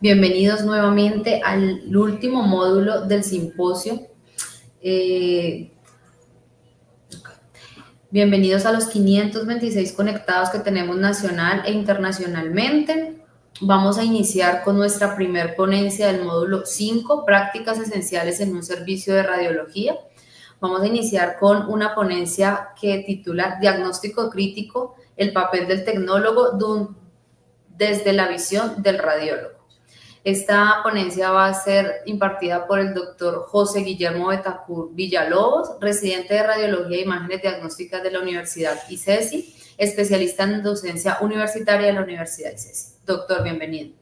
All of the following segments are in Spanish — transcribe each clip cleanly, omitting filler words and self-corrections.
Bienvenidos nuevamente al último módulo del simposio. Eh, Bienvenidos a los 526 conectados que tenemos nacional e internacionalmente. Vamos a iniciar con nuestra primer ponencia del módulo 5, prácticas esenciales en un servicio de radiología. Vamos a iniciar con una ponencia que titula Diagnóstico crítico, el papel del tecnólogo desde la visión del radiólogo. Esta ponencia va a ser impartida por el doctor José Guillermo Betacur Villalobos, residente de Radiología e Imágenes Diagnósticas de la Universidad ICESI, especialista en docencia universitaria de la Universidad ICESI. Doctor, bienvenido.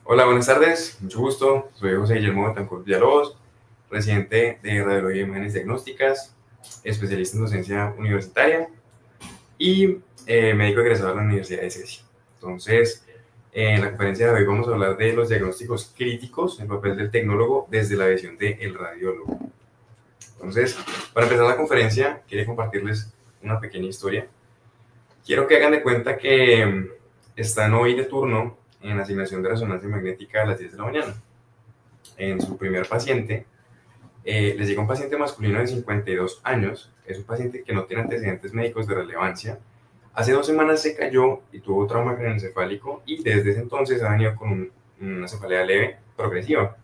Hola, buenas tardes, mucho gusto. Soy José Guillermo Betancur Villalobos, residente de Radiología y Imágenes Diagnósticas, especialista en docencia universitaria y médico egresado de la Universidad de CESI. Entonces, en la conferencia de hoy vamos a hablar de los diagnósticos críticos, el papel del tecnólogo desde la visión del radiólogo. Entonces, para empezar la conferencia, quería compartirles una pequeña historia. Quiero que hagan de cuenta que están hoy de turno en asignación de resonancia magnética a las 10 de la mañana. En su primer paciente, les llega un paciente masculino de 52 años, es un paciente que no tiene antecedentes médicos de relevancia. Hace 2 semanas se cayó y tuvo trauma craneoencefálico y desde ese entonces ha venido con una cefalea leve progresiva.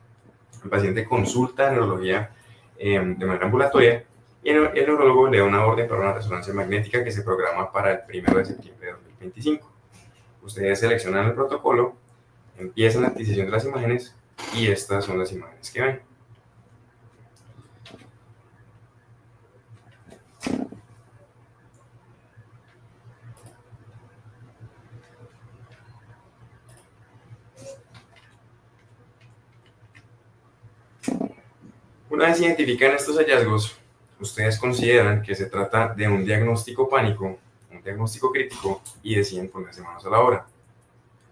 El paciente consulta neurología de manera ambulatoria y el neurólogo le da una orden para una resonancia magnética que se programa para el 1 de septiembre de 2025. Ustedes seleccionan el protocolo, empiezan la adquisición de las imágenes y estas son las imágenes que ven. Una vez identifican estos hallazgos, ustedes consideran que se trata de un diagnóstico pánico, un diagnóstico crítico y deciden ponerse manos a la obra.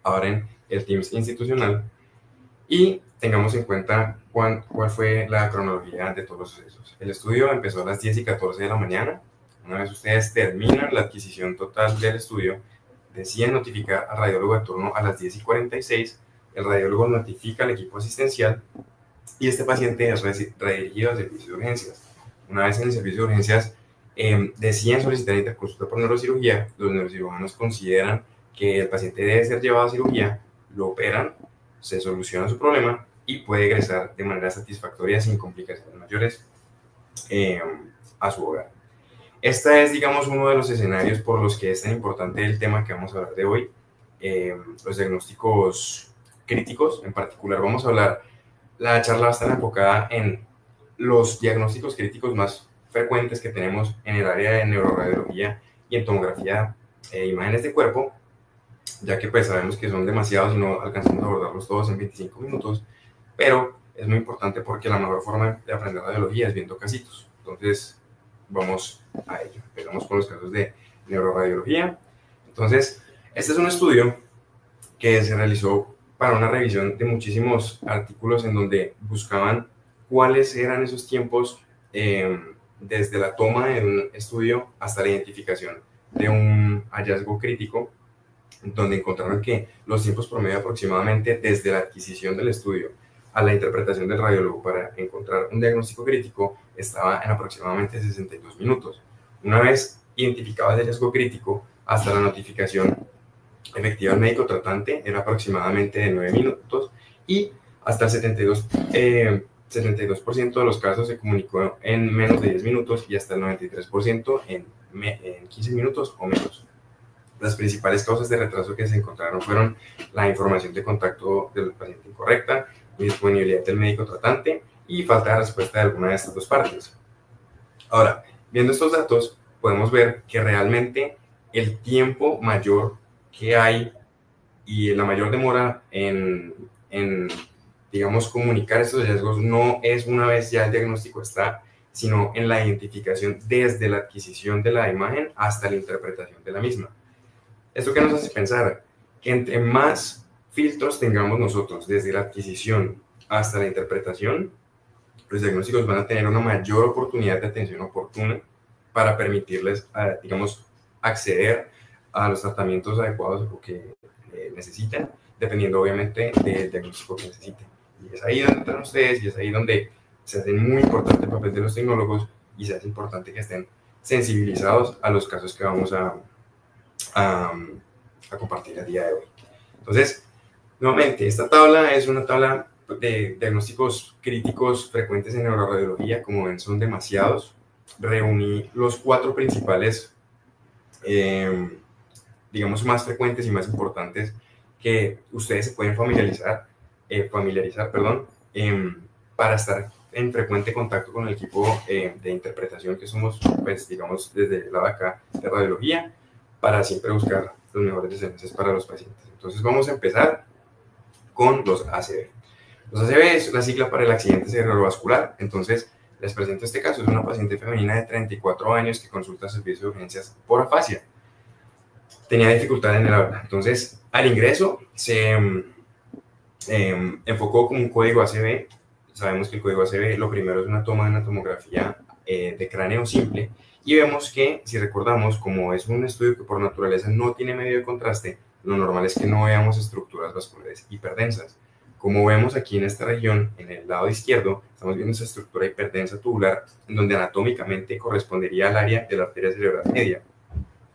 Abren el Teams institucional y tengamos en cuenta cuál fue la cronología de todos los sucesos. El estudio empezó a las 10:14 de la mañana. Una vez ustedes terminan la adquisición total del estudio, deciden notificar al radiólogo de turno a las 10:46. El radiólogo notifica al equipo asistencial y este paciente es redirigido al servicio de urgencias. Una vez en el servicio de urgencias, deciden solicitar interconsulta por neurocirugía. Los neurocirujanos consideran que el paciente debe ser llevado a cirugía, lo operan, se soluciona su problema y puede egresar de manera satisfactoria sin complicaciones mayores a su hogar. Este es, digamos, uno de los escenarios por los que es tan importante el tema que vamos a hablar de hoy, los diagnósticos críticos. En particular vamos a hablar, la charla va a estar enfocada en los diagnósticos críticos más frecuentes que tenemos en el área de neuroradiología y en tomografía e imágenes de cuerpo, ya que pues sabemos que son demasiados y no alcanzamos a abordarlos todos en 25 minutos, pero es muy importante porque la mejor forma de aprender radiología es viendo casitos. Entonces, vamos a ello. Empezamos con los casos de neuroradiología. Entonces, este es un estudio que se realizó para una revisión de muchísimos artículos en donde buscaban cuáles eran esos tiempos desde la toma de un estudio hasta la identificación de un hallazgo crítico, donde encontraron que los tiempos promedio aproximadamente desde la adquisición del estudio a la interpretación del radiólogo para encontrar un diagnóstico crítico estaba en aproximadamente 62 minutos. Una vez identificado el hallazgo crítico hasta la notificación efectiva al médico tratante era aproximadamente de 9 minutos y hasta el 72% de los casos se comunicó en menos de 10 minutos y hasta el 93% en 15 minutos o menos. Las principales causas de retraso que se encontraron fueron la información de contacto del paciente incorrecta, indisponibilidad del médico tratante y falta de respuesta de alguna de estas dos partes. Ahora, viendo estos datos, podemos ver que realmente el tiempo mayor que hay y la mayor demora en digamos, comunicar estos hallazgos no es una vez ya el diagnóstico está, sino en la identificación desde la adquisición de la imagen hasta la interpretación de la misma. ¿Esto qué nos hace pensar? Que entre más filtros tengamos nosotros desde la adquisición hasta la interpretación, los diagnósticos van a tener una mayor oportunidad de atención oportuna para permitirles, digamos, acceder a los tratamientos adecuados o que necesiten, dependiendo obviamente del diagnóstico que necesiten. Y es ahí donde entran ustedes y es ahí donde se hace muy importante el papel de los tecnólogos y se hace importante que estén sensibilizados a los casos que vamos a compartir el día de hoy. Entonces, nuevamente, esta tabla es una tabla de diagnósticos críticos frecuentes en neuroradiología. Como ven, son demasiados. Reuní los 4 principales, digamos, más frecuentes y más importantes que ustedes se pueden familiarizar, para estar en frecuente contacto con el equipo de interpretación que somos, pues, digamos, desde el lado de acá de radiología, para siempre buscar los mejores desenlaces para los pacientes. Entonces vamos a empezar con los ACV. Los ACV es la sigla para el accidente cerebrovascular. Entonces les presento este caso. Es una paciente femenina de 34 años que consulta servicio de urgencias por afasia. Tenía dificultad en el habla. Entonces, al ingreso se enfocó como un código ACV. Sabemos que el código ACV, lo primero es una toma de una tomografía de cráneo simple, y vemos que, si recordamos, como es un estudio que por naturaleza no tiene medio de contraste, lo normal es que no veamos estructuras vasculares hiperdensas. Como vemos aquí en esta región, en el lado izquierdo, estamos viendo esa estructura hiperdensa tubular, en donde anatómicamente correspondería al área de la arteria cerebral media.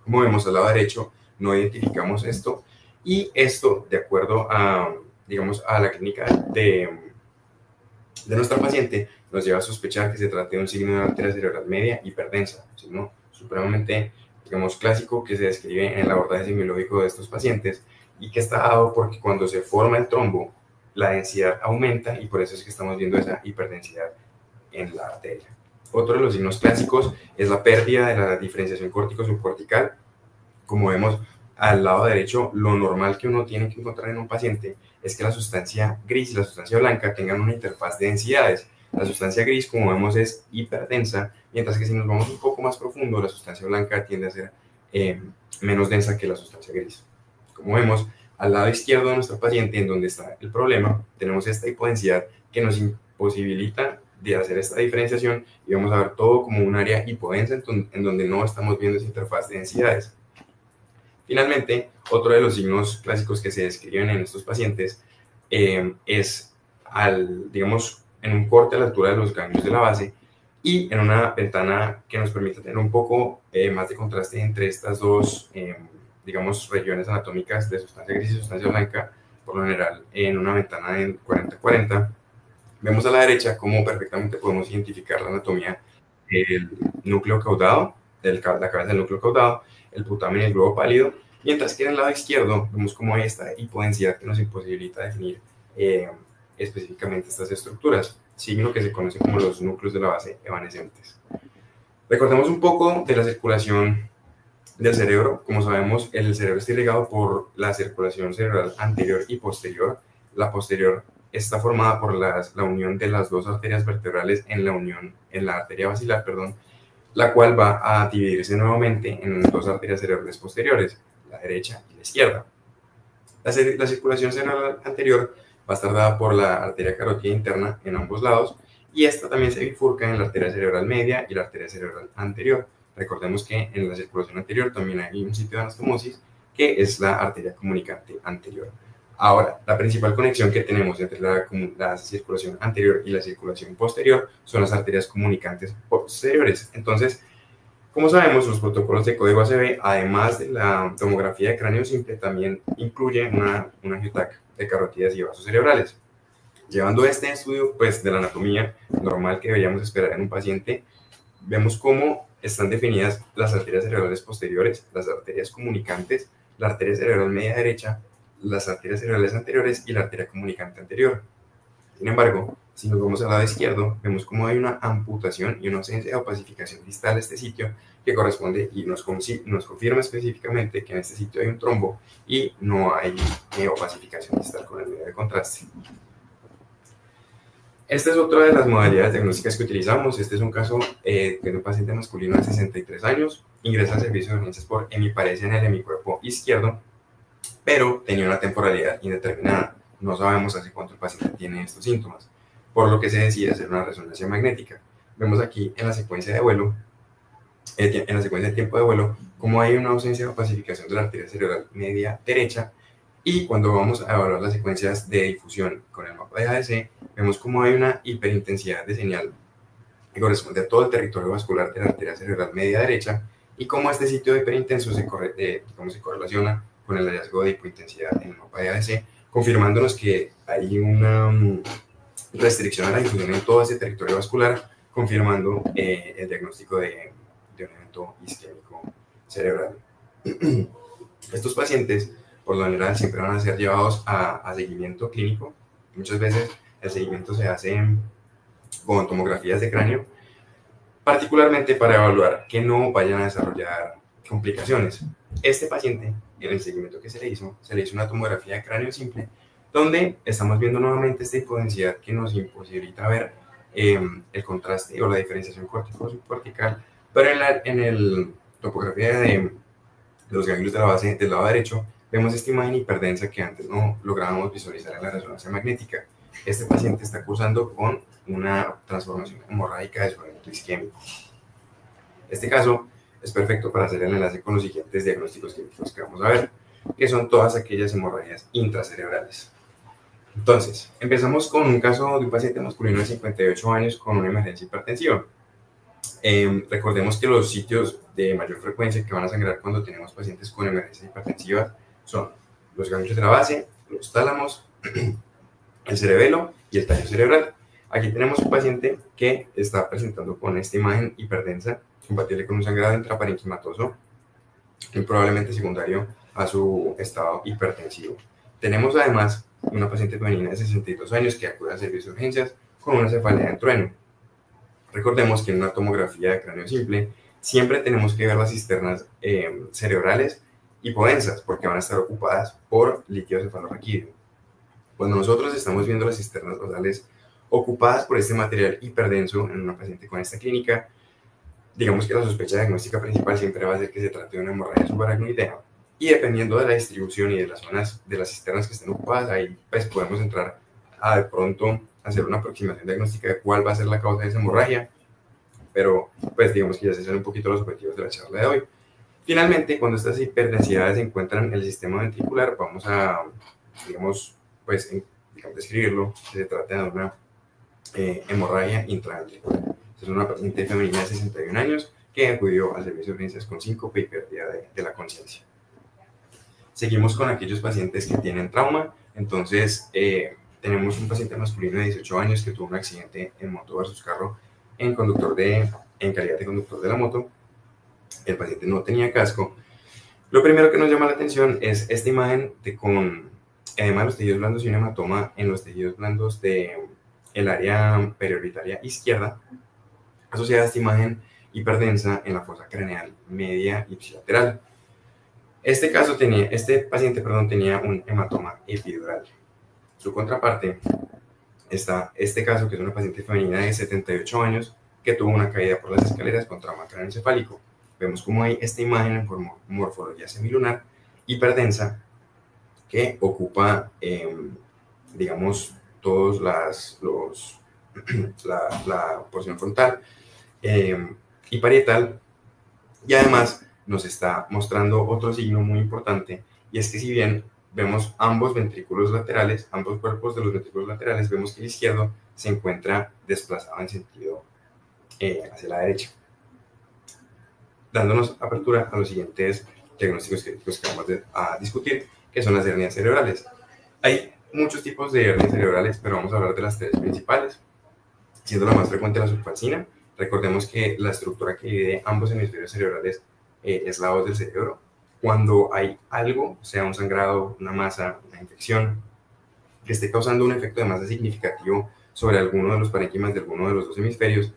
Como vemos al lado derecho, no identificamos esto, y esto, de acuerdo a, digamos, a la clínica de nuestra paciente, nos lleva a sospechar que se trata de un signo de arteria cerebral media hiperdensa, un signo supremamente, digamos, clásico que se describe en el abordaje semiológico de estos pacientes y que está dado porque cuando se forma el trombo, la densidad aumenta y por eso es que estamos viendo esa hiperdensidad en la arteria. Otro de los signos clásicos es la pérdida de la diferenciación córtico-subcortical. Como vemos al lado derecho, lo normal que uno tiene que encontrar en un paciente es que la sustancia gris y la sustancia blanca tengan una interfaz de densidades. La sustancia gris, como vemos, es hiperdensa, mientras que si nos vamos un poco más profundo, la sustancia blanca tiende a ser menos densa que la sustancia gris. Como vemos, al lado izquierdo de nuestra paciente, en donde está el problema, tenemos esta hipodensidad que nos imposibilita de hacer esta diferenciación y vamos a ver todo como un área hipodensa en donde no estamos viendo esa interfaz de densidades. Finalmente, otro de los signos clásicos que se describen en estos pacientes es, digamos, en un corte a la altura de los ganglios de la base y en una ventana que nos permite tener un poco más de contraste entre estas dos, digamos, regiones anatómicas de sustancia gris y sustancia blanca, por lo general en una ventana de 40-40. Vemos a la derecha cómo perfectamente podemos identificar la anatomía del núcleo caudado, la cabeza del núcleo caudado, el putamen y el globo pálido, mientras que en el lado izquierdo vemos cómo hay esta hipodensidad que nos imposibilita definir específicamente estas estructuras, signo que se conoce como los núcleos de la base evanescentes. Recordemos un poco de la circulación del cerebro. Como sabemos, el cerebro está irrigado por la circulación cerebral anterior y posterior. La posterior está formada por la unión de las dos arterias vertebrales en la arteria basilar, la cual va a dividirse nuevamente en dos arterias cerebrales posteriores, la derecha y la izquierda. La circulación cerebral anterior va a estar dada por la arteria carótida interna en ambos lados, y esta también se bifurca en la arteria cerebral media y la arteria cerebral anterior. Recordemos que en la circulación anterior también hay un sitio de anastomosis, que es la arteria comunicante anterior. Ahora, la principal conexión que tenemos entre la circulación anterior y la circulación posterior son las arterias comunicantes posteriores. Entonces, como sabemos, los protocolos de código ACV, además de la tomografía de cráneo simple, también incluyen una angiotac de carótidas y vasos cerebrales. Llevando este estudio, pues, de la anatomía normal que deberíamos esperar en un paciente, vemos cómo están definidas las arterias cerebrales posteriores, las arterias comunicantes, la arteria cerebral media derecha, las arterias cerebrales anteriores y la arteria comunicante anterior. Sin embargo, si nos vamos al lado izquierdo, vemos cómo hay una amputación y una ausencia de opacificación distal a este sitio, que corresponde y nos confirma específicamente que en este sitio hay un trombo y no hay opacificación distal con el medio de contraste. Esta es otra de las modalidades diagnósticas que utilizamos. Este es un caso de un paciente masculino de 63 años, ingresa al servicio de urgencias por hemiparesia en el hemicuerpo izquierdo, pero tenía una temporalidad indeterminada. No sabemos hace cuánto el paciente tiene estos síntomas, por lo que se decide hacer una resonancia magnética. Vemos aquí en la secuencia de vuelo, en la secuencia de tiempo de vuelo, cómo hay una ausencia de opacificación de la arteria cerebral media derecha, y cuando vamos a evaluar las secuencias de difusión con el mapa de ADC, vemos cómo hay una hiperintensidad de señal que corresponde a todo el territorio vascular de la arteria cerebral media derecha, y cómo este sitio de hiperintenso se correlaciona con el hallazgo de hipointensidad en el mapa de ADC, confirmándonos que hay una restricción a la difusión en todo ese territorio vascular, confirmando el diagnóstico de un evento isquémico cerebral. Estos pacientes, por lo general, siempre van a ser llevados a seguimiento clínico. Muchas veces el seguimiento se hace con tomografías de cráneo, particularmente para evaluar que no vayan a desarrollar complicaciones. Este paciente, en el seguimiento que se le hizo una tomografía de cráneo simple, donde estamos viendo nuevamente esta hipodensidad que nos imposibilita ver el contraste o la diferenciación córtico-subcortical, pero en la topografía de los ganglios de la base del lado derecho, vemos esta imagen hiperdensa que antes no lográbamos visualizar en la resonancia magnética. Este paciente está cursando con una transformación hemorrágica de su evento isquémico. Este caso es perfecto para hacer el enlace con los siguientes diagnósticos clínicos que vamos a ver, que son todas aquellas hemorragias intracerebrales. Entonces, empezamos con un caso de un paciente masculino de 58 años con una emergencia hipertensiva. Recordemos que los sitios de mayor frecuencia que van a sangrar cuando tenemos pacientes con emergencias hipertensivas son los ganglios de la base, los tálamos, el cerebelo y el tallo cerebral. Aquí tenemos un paciente que está presentando con esta imagen hiperdensa, compatible con un sangrado intraparenquimatoso y probablemente secundario a su estado hipertensivo. Tenemos además una paciente femenina de 62 años que acude al servicio de urgencias con una cefalea en trueno. Recordemos que en una tomografía de cráneo simple siempre tenemos que ver las cisternas cerebrales hipodensas porque van a estar ocupadas por líquido cefalorraquídeo. Cuando nosotros estamos viendo las cisternas basales ocupadas por este material hiperdenso en una paciente con esta clínica, digamos que la sospecha diagnóstica principal siempre va a ser que se trate de una hemorragia subaracnoidea, y dependiendo de la distribución y de las zonas de las cisternas que estén ocupadas, ahí pues podemos entrar a de pronto hacer una aproximación diagnóstica de cuál va a ser la causa de esa hemorragia, pero pues digamos que ya se son un poquito los objetivos de la charla de hoy. Finalmente, cuando estas hiperdensidades se encuentran en el sistema ventricular, vamos a, digamos, describirlo, que se trata de una hemorragia intraventricular. Es una paciente femenina de 61 años que acudió al servicio de urgencias con síncope y pérdida de la conciencia. Seguimos con aquellos pacientes que tienen trauma. Entonces, tenemos un paciente masculino de 18 años que tuvo un accidente en moto versus carro en calidad de conductor de la moto. El paciente no tenía casco. Lo primero que nos llama la atención es esta imagen con edema de los tejidos blandos y un hematoma en los tejidos blandos del área periorbitaria izquierda, asociada a esta imagen hiperdensa en la fosa craneal media ipsilateral. Este paciente tenía un hematoma epidural. Su contraparte está este caso, que es una paciente femenina de 78 años que tuvo una caída por las escaleras con trauma craneoencefálico. Vemos cómo hay esta imagen en morfología semilunar hiperdensa que ocupa, digamos, todos la porción frontal y parietal, y además nos está mostrando otro signo muy importante, y es que si bien vemos ambos ventrículos laterales, ambos cuerpos de los ventrículos laterales, vemos que el izquierdo se encuentra desplazado en sentido hacia la derecha, dándonos apertura a los siguientes diagnósticos críticos que vamos a discutir, que son las hernias cerebrales. Hay muchos tipos de hernias cerebrales, pero vamos a hablar de las tres principales, siendo la más frecuente la subfalcina. Recordemos que la estructura que divide ambos hemisferios cerebrales es la hoz del cerebro. Cuando hay algo, sea un sangrado, una masa, una infección, que esté causando un efecto de masa significativo sobre alguno de los parénquimas de alguno de los dos hemisferios,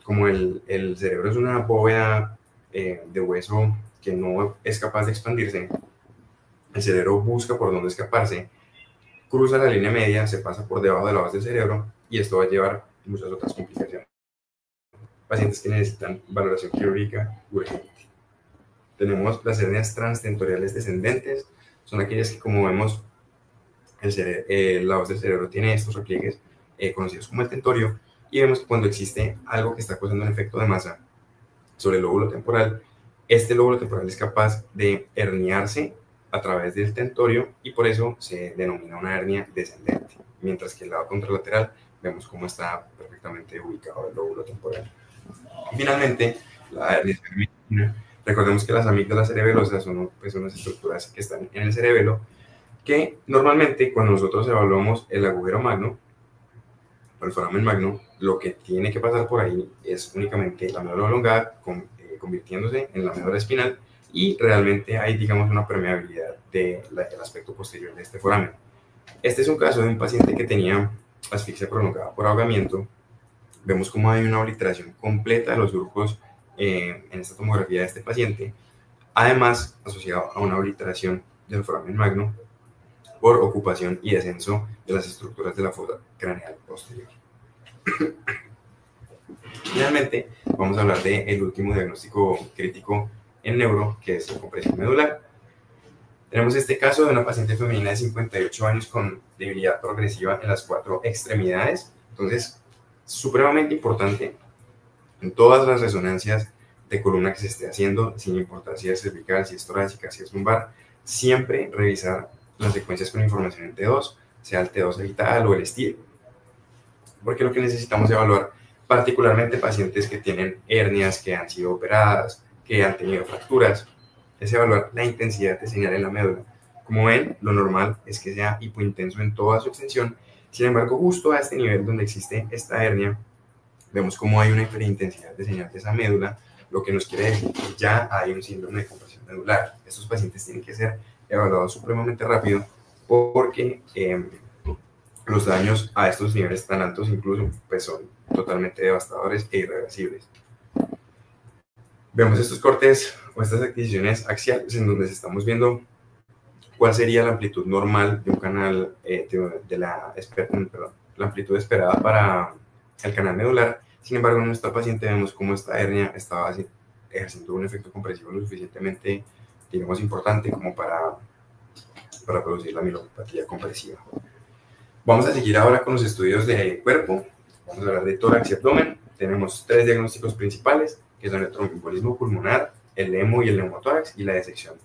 como el cerebro es una bóveda de hueso que no es capaz de expandirse, el cerebro busca por dónde escaparse, cruza la línea media, se pasa por debajo de la base del cerebro, y esto va a llevar muchas otras complicaciones. Pacientes que necesitan valoración quirúrgica urgente. Tenemos las hernias transtentoriales descendentes, son aquellas que, como vemos, la base del cerebro tiene estos repliegues conocidos como el tentorio, y vemos que cuando existe algo que está causando un efecto de masa, sobre el lóbulo temporal, este lóbulo temporal es capaz de herniarse a través del tentorio y por eso se denomina una hernia descendente, mientras que el lado contralateral vemos cómo está perfectamente ubicado el lóbulo temporal. Y finalmente, la hernia cerebelosa. Recordemos que las amígdalas cerebelosas son pues, unas estructuras que están en el cerebelo que normalmente cuando nosotros evaluamos el agujero magno o el foramen magno, lo que tiene que pasar por ahí es únicamente la médula oblongada convirtiéndose en la médula espinal y realmente hay, digamos, una permeabilidad del aspecto posterior de este foramen. Este es un caso de un paciente que tenía asfixia prolongada por ahogamiento. Vemos cómo hay una obliteración completa de los surcos en esta tomografía de este paciente, además asociado a una obliteración del foramen magno por ocupación y descenso de las estructuras de la fosa craneal posterior. Finalmente, vamos a hablar del último diagnóstico crítico en neuro, que es la compresión medular. Tenemos este caso de una paciente femenina de 58 años con debilidad progresiva en las 4 extremidades. Entonces, supremamente importante en todas las resonancias de columna que se esté haciendo, sin importar si es cervical, si es torácica, si es lumbar, siempre revisar las secuencias con información en T2, sea el T2 evital o el STIR, porque lo que necesitamos evaluar, particularmente pacientes que tienen hernias, que han sido operadas, que han tenido fracturas, es evaluar la intensidad de señal en la médula. Como ven, lo normal es que sea hipointenso en toda su extensión. Sin embargo, justo a este nivel donde existe esta hernia, vemos cómo hay una hiperintensidad de señal de esa médula, lo que nos quiere decir que ya hay un síndrome de compresión medular. Estos pacientes tienen que ser evaluados supremamente rápido porque los daños a estos niveles tan altos incluso pues son totalmente devastadores e irreversibles. Vemos estos cortes o estas adquisiciones axiales en donde estamos viendo cuál sería la amplitud normal de un canal, la amplitud esperada para el canal medular. Sin embargo, en esta paciente vemos cómo esta hernia estaba ejerciendo un efecto compresivo lo suficientemente, digamos, importante como para producir la mielopatía compresiva. Vamos a seguir ahora con los estudios de cuerpo. Vamos a hablar de tórax y abdomen. Tenemos 3 diagnósticos principales, que son el tromboembolismo pulmonar, el hemo y el neumotórax, y la disección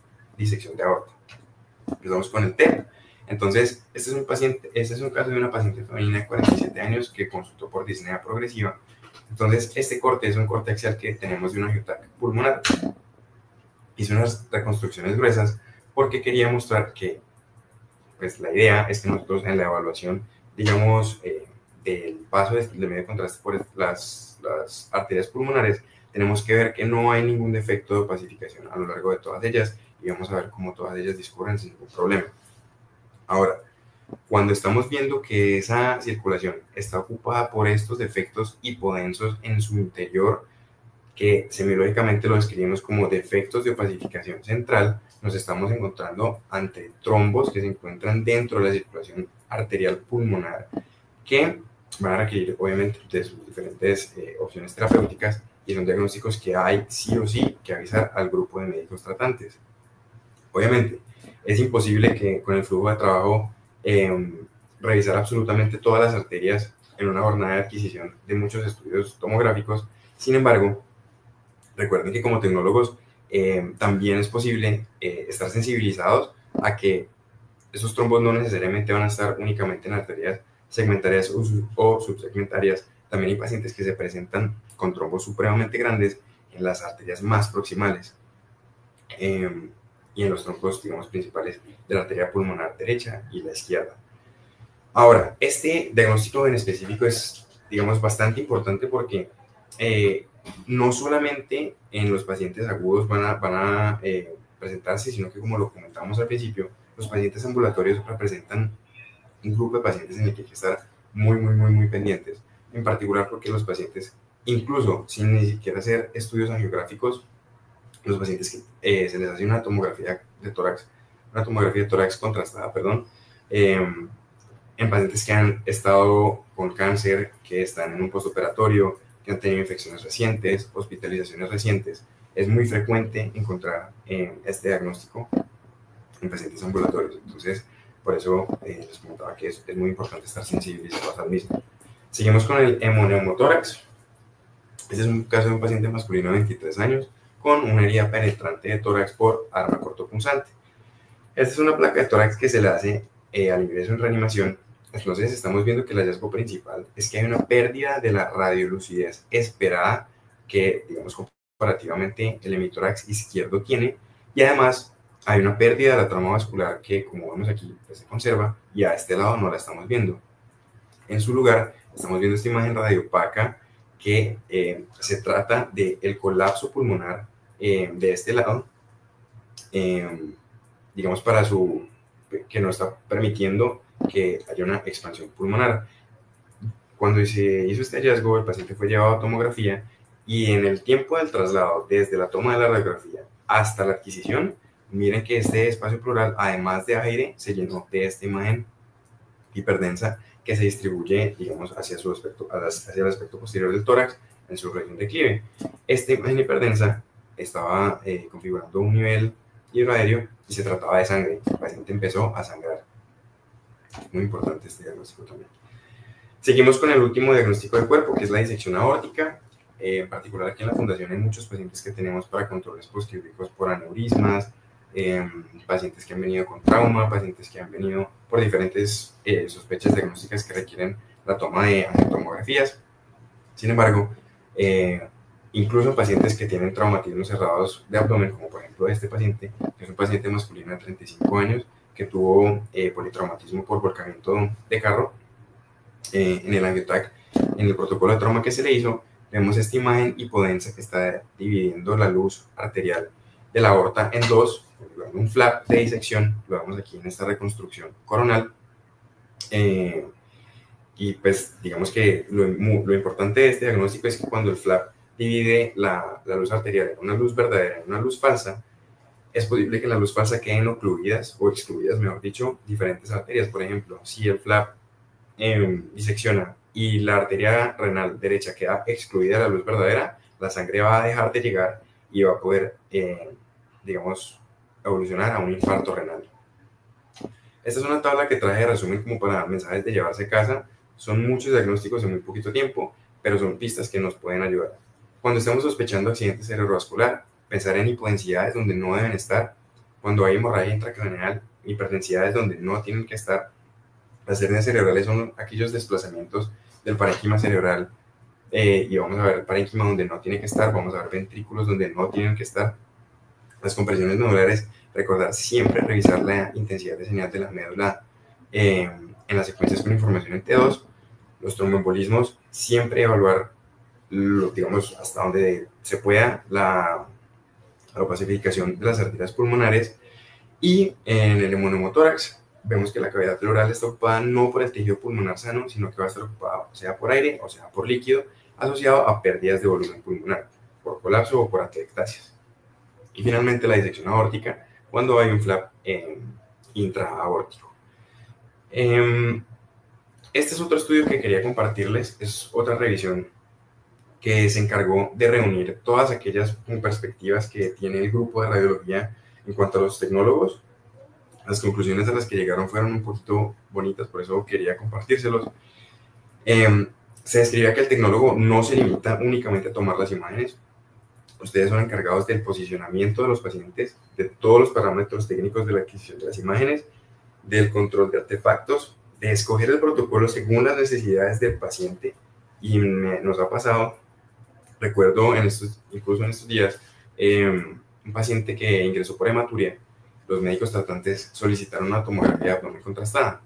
de aorta. Empezamos con el TEP. Entonces, este es un caso de una paciente femenina de 47 años que consultó por disnea progresiva. Entonces, este corte es un corte axial que tenemos de una angiotac pulmonar. Hice unas reconstrucciones gruesas porque quería mostrar que pues, la idea es que nosotros en la evaluación, digamos, del paso de medio de contraste por las arterias pulmonares, tenemos que ver que no hay ningún defecto de opacificación a lo largo de todas ellas y vamos a ver cómo todas ellas discurren sin ningún problema. Ahora, cuando estamos viendo que esa circulación está ocupada por estos defectos hipodensos en su interior, que semiológicamente lo describimos como defectos de opacificación central, nos estamos encontrando ante trombos que se encuentran dentro de la circulación arterial pulmonar, que van a requerir obviamente de sus diferentes opciones terapéuticas y son diagnósticos que hay sí o sí que avisar al grupo de médicos tratantes. Obviamente, es imposible que con el flujo de trabajo revisar absolutamente todas las arterias en una jornada de adquisición de muchos estudios tomográficos. Sin embargo, recuerden que como tecnólogos también es posible estar sensibilizados a que esos trombos no necesariamente van a estar únicamente en arterias segmentarias o subsegmentarias. También hay pacientes que se presentan con trombos supremamente grandes en las arterias más proximales y en los trombos, digamos, principales de la arteria pulmonar derecha y la izquierda. Ahora, este diagnóstico en específico es, digamos, bastante importante porque no solamente en los pacientes agudos van a presentarse, sino que como lo comentamos al principio, los pacientes ambulatorios representan un grupo de pacientes en el que hay que estar muy pendientes, en particular porque los pacientes, incluso sin ni siquiera hacer estudios angiográficos, los pacientes que se les hace una tomografía de tórax contrastada, en pacientes que han estado con cáncer, que están en un postoperatorio, que han tenido infecciones recientes, hospitalizaciones recientes, es muy frecuente encontrar este diagnóstico en pacientes ambulatorios. Entonces, por eso les comentaba que es muy importante estar sensibilizados al mismo. Seguimos con el hemoneumotórax. Este es un caso de un paciente masculino de 23 años con una herida penetrante de tórax por arma cortopunzante. Esta es una placa de tórax que se le hace al ingreso en reanimación. Entonces estamos viendo que el hallazgo principal es que hay una pérdida de la radiolucidez esperada que, digamos, comparativamente el hemitórax izquierdo tiene, y además hay una pérdida de la trama vascular que, como vemos aquí, pues, se conserva, y a este lado no la estamos viendo. En su lugar, estamos viendo esta imagen radiopaca que se trata del colapso pulmonar de este lado, digamos, que no está permitiendo que haya una expansión pulmonar. Cuando se hizo este hallazgo, el paciente fue llevado a tomografía y en el tiempo del traslado, desde la toma de la radiografía hasta la adquisición, miren que este espacio pleural, además de aire, se llenó de esta imagen hiperdensa que se distribuye, digamos, hacia el aspecto posterior del tórax en su región de declive. Esta imagen hiperdensa estaba configurando un nivel hidroaéreo y se trataba de sangre. El paciente empezó a sangrar. Muy importante este diagnóstico también. Seguimos con el último diagnóstico del cuerpo, que es la disección aórtica. En particular aquí en la fundación hay muchos pacientes que tenemos para controles postquirúrgicos por aneurismas, pacientes que han venido con trauma, pacientes que han venido por diferentes sospechas diagnósticas que requieren la toma de tomografías. Sin embargo, incluso pacientes que tienen traumatismos cerrados de abdomen, como por ejemplo este paciente, que es un paciente masculino de 35 años, que tuvo politraumatismo por volcamiento de carro, en el angiotac, en el protocolo de trauma que se le hizo, vemos esta imagen hipodensa que está dividiendo la luz arterial de la aorta en dos, un flap de disección, lo vemos aquí en esta reconstrucción coronal. Y pues digamos que lo importante de este diagnóstico es que cuando el flap divide la luz arterial en una luz verdadera y una luz falsa, es posible que en la luz falsa queden ocluidas o excluidas, mejor dicho, diferentes arterias. Por ejemplo, si el flap disecciona y la arteria renal derecha queda excluida de la luz verdadera, la sangre va a dejar de llegar y va a poder, digamos, evolucionar a un infarto renal. Esta es una tabla que traje de resumen como para mensajes de llevarse a casa. Son muchos diagnósticos en muy poquito tiempo, pero son pistas que nos pueden ayudar. Cuando estamos sospechando accidente cerebrovascular, pensar en hipodensidades donde no deben estar. Cuando hay hemorragia intracraneal, hiperdensidades donde no tienen que estar. Las hernias cerebrales son aquellos desplazamientos del parénquima cerebral, y vamos a ver parénquima donde no tiene que estar, vamos a ver ventrículos donde no tienen que estar. Las compresiones nodulares, recordar siempre revisar la intensidad de señal de la médula en las secuencias con información en T2. Los tromboembolismos, siempre evaluar, digamos, hasta donde se pueda la opacificación de las arterias pulmonares. Y en el hemonemotórax, vemos que la cavidad pleural está ocupada no por el tejido pulmonar sano, sino que va a estar ocupada sea por aire o sea por líquido, asociado a pérdidas de volumen pulmonar, por colapso o por atelectasias. Y finalmente la disección aórtica, cuando hay un flap intraaórtico. Este es otro estudio que quería compartirles, es otra revisión que se encargó de reunir todas aquellas perspectivas que tiene el grupo de radiología en cuanto a los tecnólogos. Las conclusiones a las que llegaron fueron un poquito bonitas, por eso quería compartírselos. Se describía que el tecnólogo no se limita únicamente a tomar las imágenes. Ustedes son encargados del posicionamiento de los pacientes, de todos los parámetros técnicos de la adquisición de las imágenes, del control de artefactos, de escoger el protocolo según las necesidades del paciente. Y nos ha pasado, recuerdo incluso en estos días, un paciente que ingresó por hematuria. Los médicos tratantes solicitaron una tomografía de abdomen contrastada.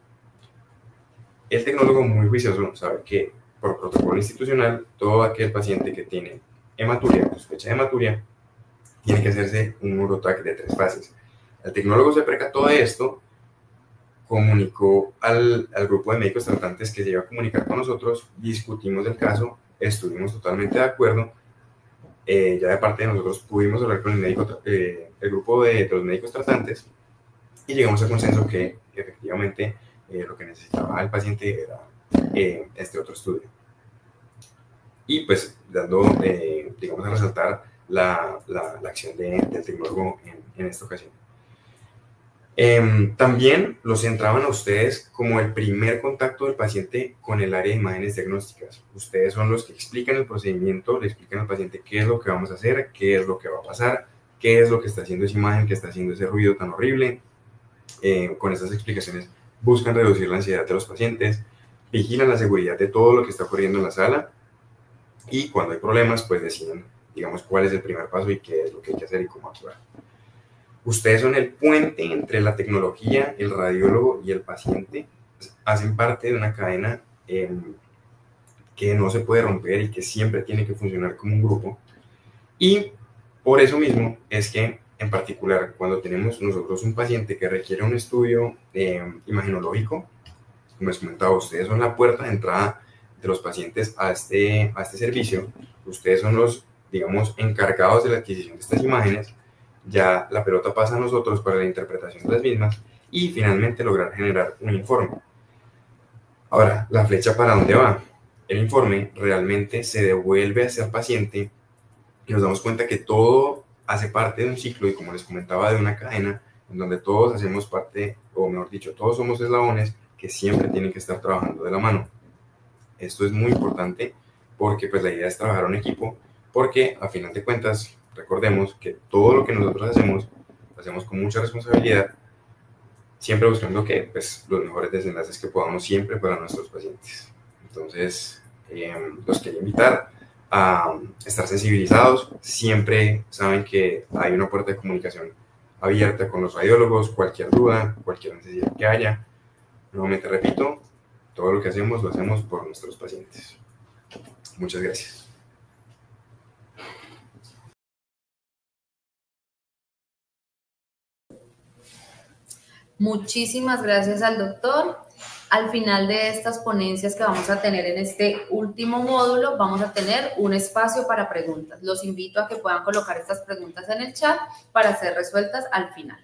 El tecnólogo, muy juicioso, sabe que por protocolo institucional, todo aquel paciente que tiene hematuria, sospecha de hematuria, tiene que hacerse un urotac de 3 fases. El tecnólogo se percató de esto, comunicó al grupo de médicos tratantes que se iba a comunicar con nosotros, discutimos el caso, estuvimos totalmente de acuerdo. Ya de parte de nosotros pudimos hablar con el grupo de los médicos tratantes y llegamos al consenso que efectivamente lo que necesitaba el paciente era este otro estudio. Y pues dando, digamos, a resaltar la acción del tecnólogo en esta ocasión. También los centraban a ustedes como el primer contacto del paciente con el área de imágenes diagnósticas. Ustedes son los que explican el procedimiento, le explican al paciente qué es lo que vamos a hacer, qué es lo que va a pasar, qué es lo que está haciendo esa imagen, qué está haciendo ese ruido tan horrible. Con esas explicaciones buscan reducir la ansiedad de los pacientes, vigilan la seguridad de todo lo que está ocurriendo en la sala y cuando hay problemas, pues deciden, digamos, cuál es el primer paso y qué es lo que hay que hacer y cómo actuar. Ustedes son el puente entre la tecnología, el radiólogo y el paciente. Hacen parte de una cadena que no se puede romper y que siempre tiene que funcionar como un grupo. Y por eso mismo es que, en particular, cuando tenemos nosotros un paciente que requiere un estudio imagenológico, como les comentaba, ustedes son la puerta de entrada de los pacientes a este servicio. Ustedes son los, digamos, encargados de la adquisición de estas imágenes. Ya la pelota pasa a nosotros para la interpretación de las mismas y finalmente lograr generar un informe. Ahora, ¿la flecha para dónde va? El informe realmente se devuelve hacia el paciente y nos damos cuenta que todo hace parte de un ciclo y, como les comentaba, de una cadena en donde todos hacemos parte, o mejor dicho, todos somos eslabones que siempre tienen que estar trabajando de la mano. Esto es muy importante porque pues la idea es trabajar en equipo, porque a final de cuentas recordemos que todo lo que nosotros hacemos, lo hacemos con mucha responsabilidad, siempre buscando que pues los mejores desenlaces que podamos siempre para nuestros pacientes. Entonces, los quería invitar a estar sensibilizados. Siempre saben que hay una puerta de comunicación abierta con los radiólogos, cualquier duda, cualquier necesidad que haya. Nuevamente repito, todo lo que hacemos lo hacemos por nuestros pacientes. Muchas gracias. Muchísimas gracias al doctor. Al final de estas ponencias que vamos a tener en este último módulo, vamos a tener un espacio para preguntas. Los invito a que puedan colocar estas preguntas en el chat para ser resueltas al final.